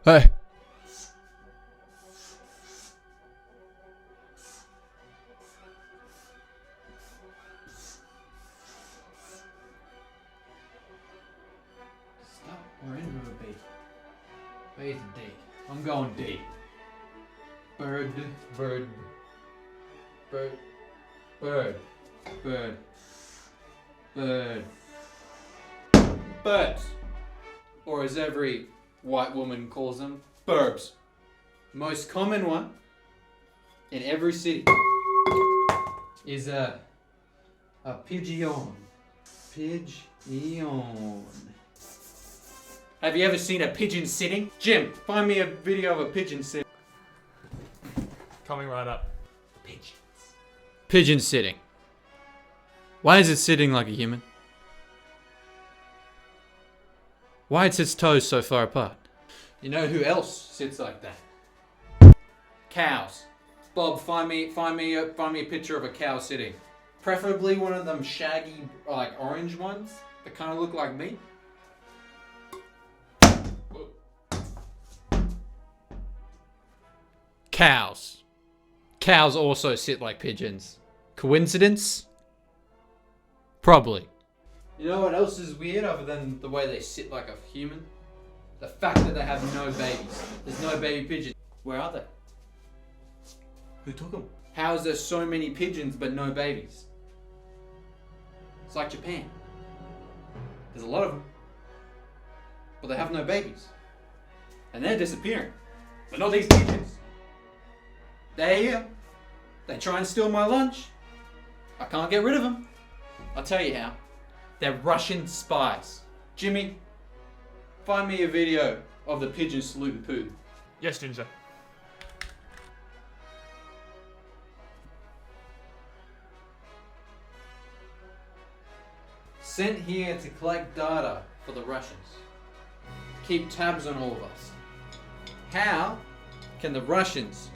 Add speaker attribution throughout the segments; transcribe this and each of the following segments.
Speaker 1: Hey.
Speaker 2: Stop. We're in with a B. B's a D. I'm going D. Bird. Bird. Bird. Bird. Bird. Bird. Birds. Or as every white woman calls them, burbs. Most common one in every city is a pigeon. Pigeon. Have you ever seen a pigeon sitting? Jim, find me a video of a pigeon sitting.
Speaker 1: Coming right up.
Speaker 2: Pigeons. Pigeon sitting. Why is it sitting like a human? Why is its toes so far apart? You know who else sits like that? Cows. Bob, find me a picture of a cow sitting. Preferably one of them shaggy, like orange ones that kind of look like me. Cows. Cows also sit like pigeons. Coincidence? Probably. You know what else is weird other than the way they sit like a human? The fact that they have no babies. There's no baby pigeons. Where are they? Who took them? How is there so many pigeons but no babies? It's like Japan. There's a lot of them, but they have no babies. And they're disappearing. But not these pigeons. They're here. They try and steal my lunch. I can't get rid of them. I'll tell you how. They're Russian spies. Jimmy, find me a video of the pigeon saluting poo.
Speaker 1: Yes, Ginger.
Speaker 2: Sent here to collect data for the Russians. Keep tabs on all of us. How can the Russians,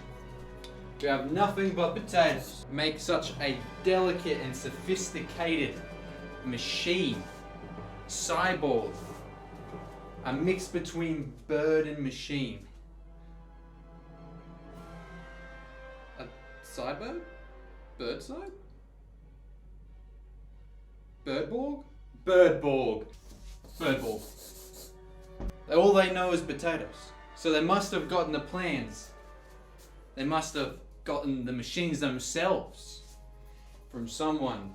Speaker 2: who have nothing but potatoes, make such a delicate and sophisticated machine, cyborg, a mix between bird and machine? A cyborg? Birdside? Birdborg? Birdborg. Birdborg. All they know is potatoes. So they must have gotten the plans. They must have gotten the machines themselves from someone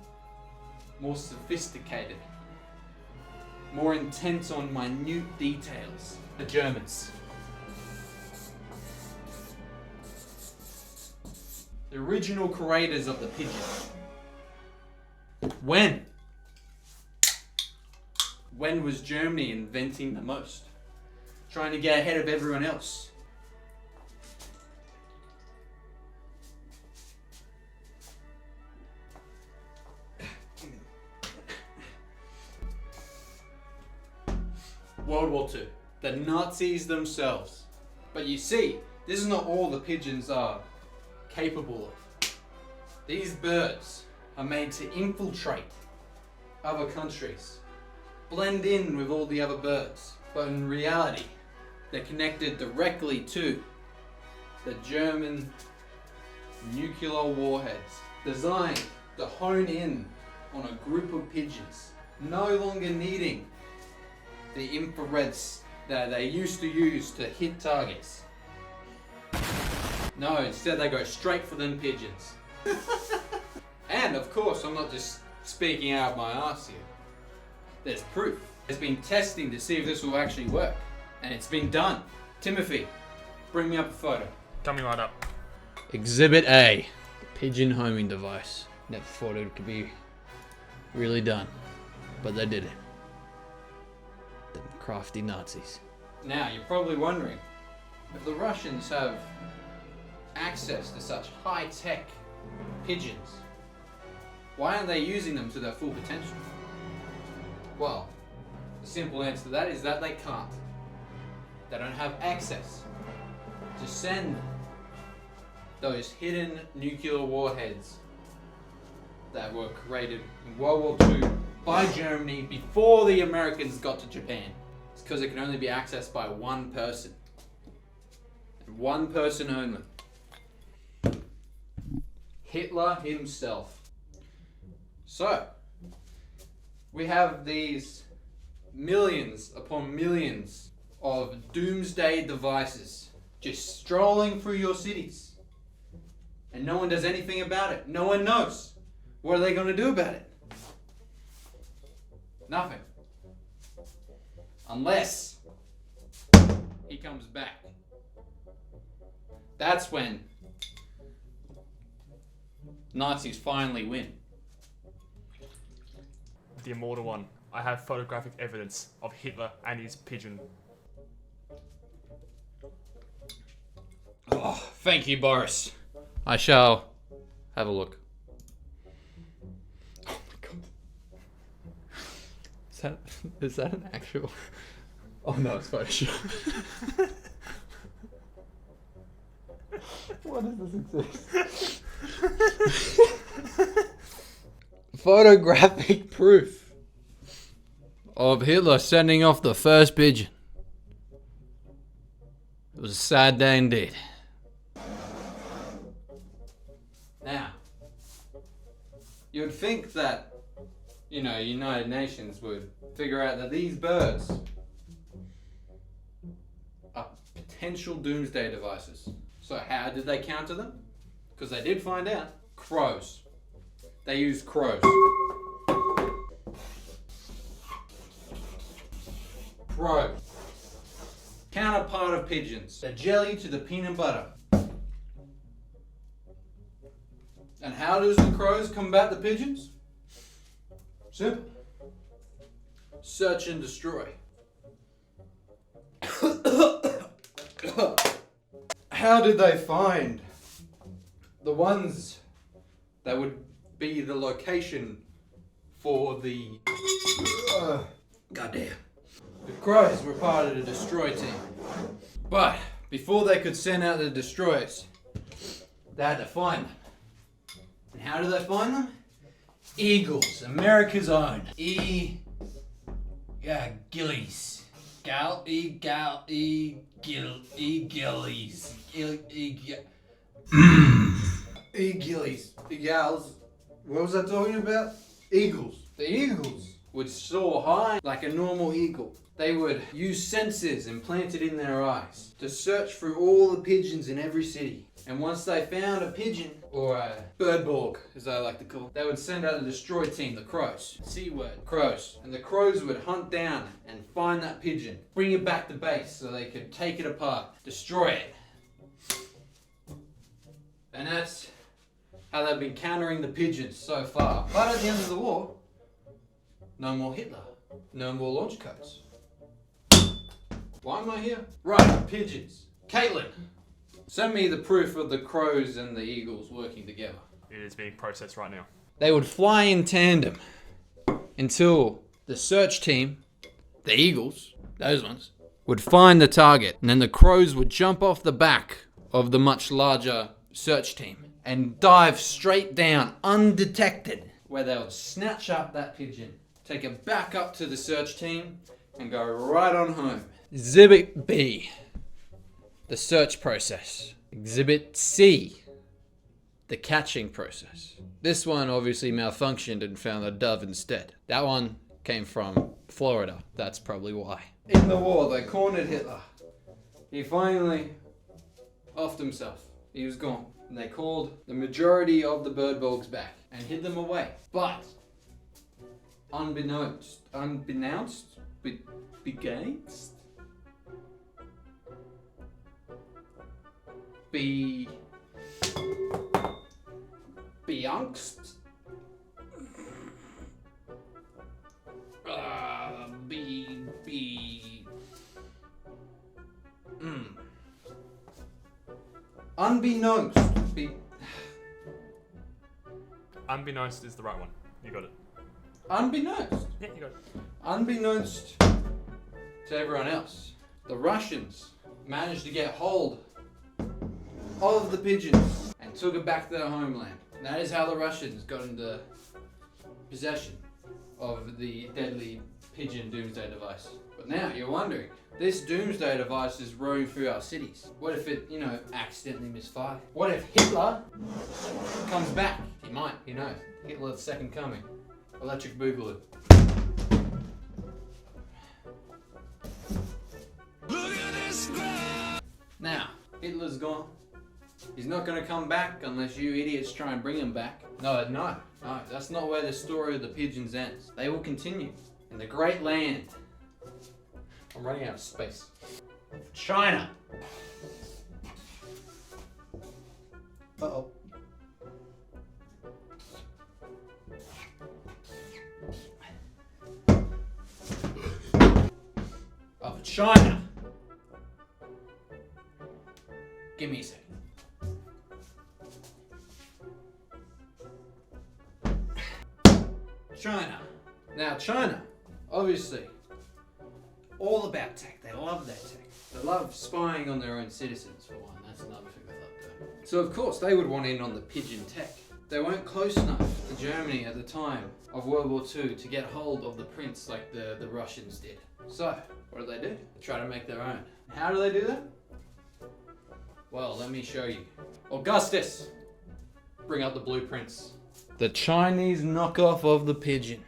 Speaker 2: more sophisticated, more intent on minute details. The Germans. The original creators of the pigeon. When was Germany inventing the most? Trying to get ahead of everyone else. World War II. The Nazis themselves. But you see, this is not all the pigeons are capable of. These birds are made to infiltrate other countries, blend in with all the other birds, but in reality, they're connected directly to the German nuclear warheads, designed to hone in on a group of pigeons, no longer needing the infrareds that they used to use to hit targets. No, instead they go straight for them pigeons. And of course, I'm not just speaking out of my arse here. There's proof. There's been testing to see if this will actually work. And it's been done. Timothy, bring me up a photo.
Speaker 1: Coming right up.
Speaker 2: Exhibit A. The pigeon homing device. Never thought it could be really done. But they did it. The crafty Nazis. Now, you're probably wondering, if the Russians have access to such high-tech pigeons, why aren't they using them to their full potential? Well, the simple answer to that is that they can't. They don't have access to send those hidden nuclear warheads that were created in World War II by Germany before the Americans got to Japan. It's because it can only be accessed by one person. One person only. Hitler himself. So, we have these millions upon millions of doomsday devices just strolling through your cities. And no one does anything about it. No one knows. What are they going to do about it? Nothing. Unless he comes back. That's when Nazis finally win.
Speaker 1: The immortal one. I have photographic evidence of Hitler and his pigeon.
Speaker 2: Oh, thank you, Boris. I shall have a look. Oh my god. Is that an actual... Oh no, it's Photoshop. Why does this exist? Photographic proof of Hitler sending off the first pigeon. It was a sad day indeed. Now, you would think that, United Nations would figure out that these birds are potential doomsday devices. So how did they counter them? Because they did find out. Crows. They used crows. Crow. Counterpart of pigeons. The jelly to the peanut butter. And how does the crows combat the pigeons? Simple. Search and destroy. How did they find the ones that would be the location for the... goddamn. The crows were part of the destroy team. But before they could send out the destroyers, they had to find them. And how do they find them? Eagles, America's own. Gillies. Gillies. Gals. What was I talking about? Eagles. The eagles would soar high like a normal eagle. They would use sensors implanted in their eyes to search through all the pigeons in every city. And once they found a pigeon, or a birdborg, as I like to call it, they would send out a destroy team, the crows. C-word, crows. And the crows would hunt down and find that pigeon, bring it back to base so they could take it apart, destroy it. And that's how they've been countering the pigeons so far. But at the end of the war, no more Hitler, no more launch codes. Why am I here? Right, pigeons. Caitlin, send me the proof of the crows and the eagles working together.
Speaker 1: It is being processed right now.
Speaker 2: They would fly in tandem until the search team, the eagles, those ones, would find the target. And then the crows would jump off the back of the much larger search team and dive straight down undetected, where they would snatch up that pigeon, take it back up to the search team and go right on home. Exhibit B, the search process. Exhibit C, the catching process. This one obviously malfunctioned and found a dove instead. That one came from Florida. That's probably why. In the war, they cornered Hitler. He finally offed himself. He was gone. And they called the majority of the birdborgs back and hid them away. But unbeknownst,
Speaker 1: Unbeknownst is the right one. You got it.
Speaker 2: Unbeknownst.
Speaker 1: Yeah, you got it.
Speaker 2: Unbeknownst to everyone else, the Russians managed to get hold of the pigeons and took it back to their homeland. And that is how the Russians got into possession of the deadly pigeon doomsday device. But But now you're wondering, this doomsday device is roaming through our cities. What if it, accidentally misfired? What if Hitler comes back? He might, who knows? Hitler's second coming. Electric Boogaloo. Now, Hitler's gone. He's not gonna come back unless you idiots try and bring him back. No, that's not where the story of the pigeons ends. They will continue in the great land. I'm running out of space. China. Uh-oh. Of China. Give me a second. China. Now China, obviously, all about tech. They love their tech. They love spying on their own citizens, for one. That's another thing they love doing. So of course they would want in on the pigeon tech. They weren't close enough to Germany at the time of World War II to get hold of the prince like the Russians did. So, what do? They try to make their own. How do they do that? Well, let me show you. Augustus, bring out the blueprints. The Chinese knockoff of the pigeon.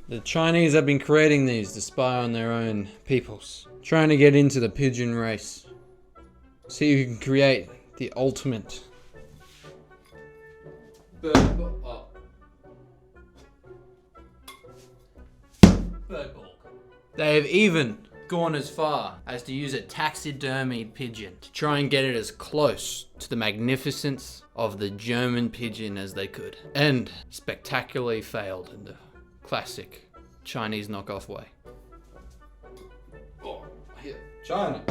Speaker 2: The Chinese have been creating these to spy on their own peoples. Trying to get into the pigeon race. See if you can create the ultimate bird ball. They have even gone as far as to use a taxidermied pigeon to try and get it as close to the magnificence of the German pigeon as they could, and spectacularly failed in the classic Chinese knockoff way. Oh, here, China.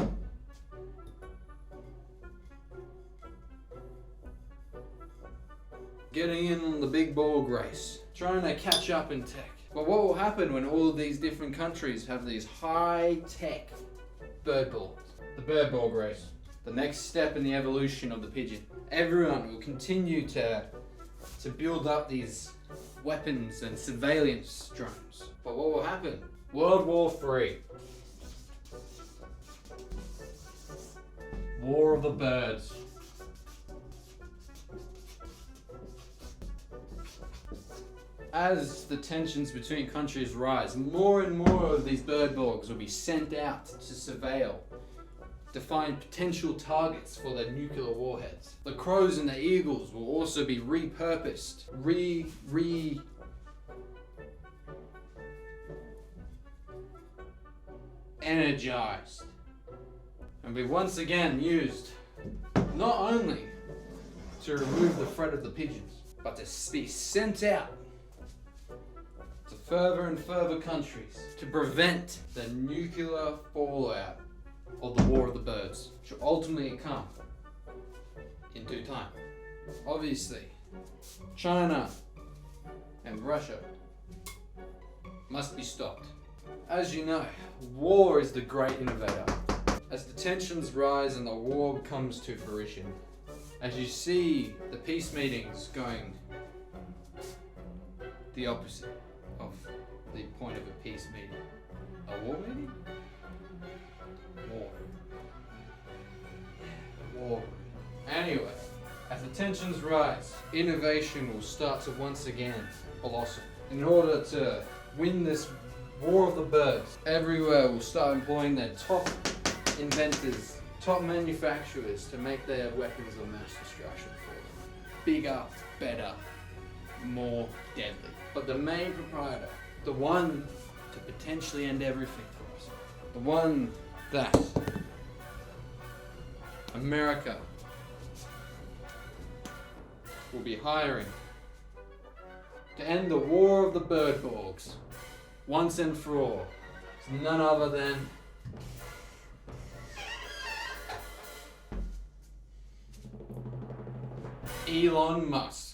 Speaker 2: Getting in on the big ball race, trying to catch up in tech. But what will happen when all of these different countries have these high-tech bird balls? The bird ball race, the next step in the evolution of the pigeon. Everyone will continue to build up these weapons and surveillance drones. But what will happen? World War III. War of the Birds. As the tensions between countries rise, more and more of these bird dogs will be sent out to surveil, to find potential targets for their nuclear warheads. The crows and the eagles will also be repurposed, energized, and be once again used not only to remove the threat of the pigeons, but to be sent out to further and further countries to prevent the nuclear fallout of the War of the Birds, which will ultimately come in due time. Obviously, China and Russia must be stopped. As you know, war is the great innovator. As the tensions rise and the war comes to fruition, as you see the peace meetings going the opposite of the point of a peace meeting. A war meeting? War. Anyway, as the tensions rise, innovation will start to once again blossom. In order to win this War of the Birds, everywhere will start employing their top inventors, top manufacturers to make their weapons of mass destruction for them. Bigger, better, more deadly. But the main proprietor, the one to potentially end everything for us, the one that America will be hiring to end the War of the Bird Dogs once and for all, is none other than Elon Musk.